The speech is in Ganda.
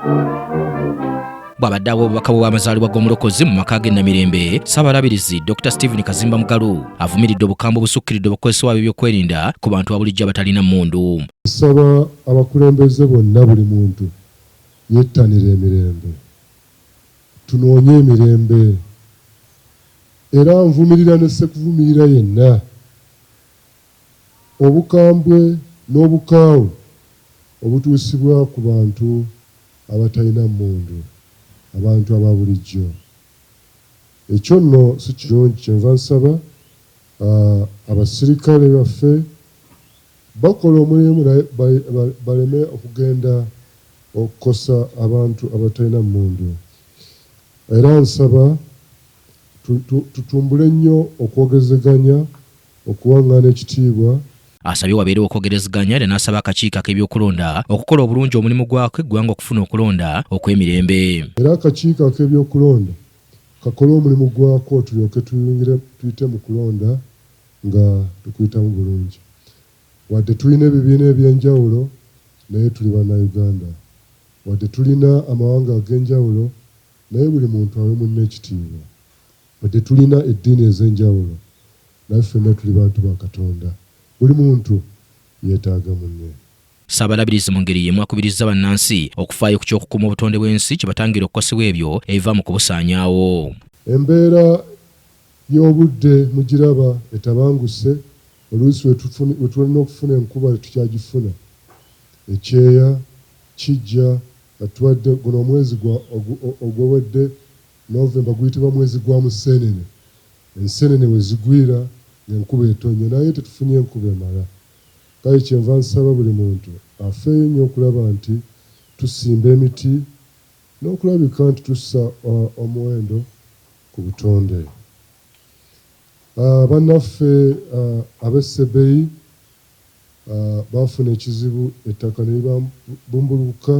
bw'abadde obubaka bw'amazaalibwa g'omulokozi mu maka g'emirembe Ssaabalabirizi Dr. Kaziimba Mugalu avumiridde obukambwe obusukkiridde obukozesebwa ebyokwerinda ku bantu abulijjo abatalina nammundu. Nsaba abakulembeze bonna buli muntu yettanira emirembe, tunoonye emirembe, era nvumirira ne sekuvumirira yenna obukambwe n'obukaawe obutuusibwa ku bantu abatalina nammundu, abantu ababulijjo. Ekyo nno si kirungi. Kyenva nsaba abasirikale baffe bakola omulimu baleme okugenda okukosa abantu abatalina nammundu. Era nsaba tutumbule nnyo okwogezeganya, okuwaŋŋaana ekitiibwa. Asabye wabeerewo okwogerezeganya era n'asaba akakiiko ak'ebyokulonda okukola obulungi omulimu gwako eggwanga okufuna okulonda okw'emirembe. Era akakiiko ak'ebyokulonda kakole omulimu gwako tulyoke tuyite mu kulonda nga tukuyitamu bulungi. Wadde tulina ebibiina eby'enjawulo naye tuli bannayuganda. Wadde tulina amawanga ag'enjawulo naye buli muntu awe munne ekitiibwa. Wadde tulina eddiini ez'enjawulo naye ffenna tuli bantu ba Katonda. Buli muntu yeetaaga munne. Ssaabalabirizi mu ngeri y'emu akubirizza bannansi okufaayo ku ky'okukuuma obutonde bw'ensi kye batangira okukosebwa ebyo ebiva mu kubusaanyaawo. Embeera y'obudde mugiraba etabanguse. Oluusi we tulina okufuna enkuba tukyagifuna. Ekyeya kijja atuwadde guno omwezi ogw'obwedde Novemba guyitibwa mwezi gwa Museenene. Enseenene we zigwira ng'enkuba etonnya naye tetufunye enkuba emala. Kale kyenva nsaba buli muntu afeeyo nnyo okulaba nti tusimba emiti n'okulabika nti tussa omuwendo ku butonde. Bannaffe ab'Essebbeyi baafuna ekizibu, ettaka ne libabumbulukuka.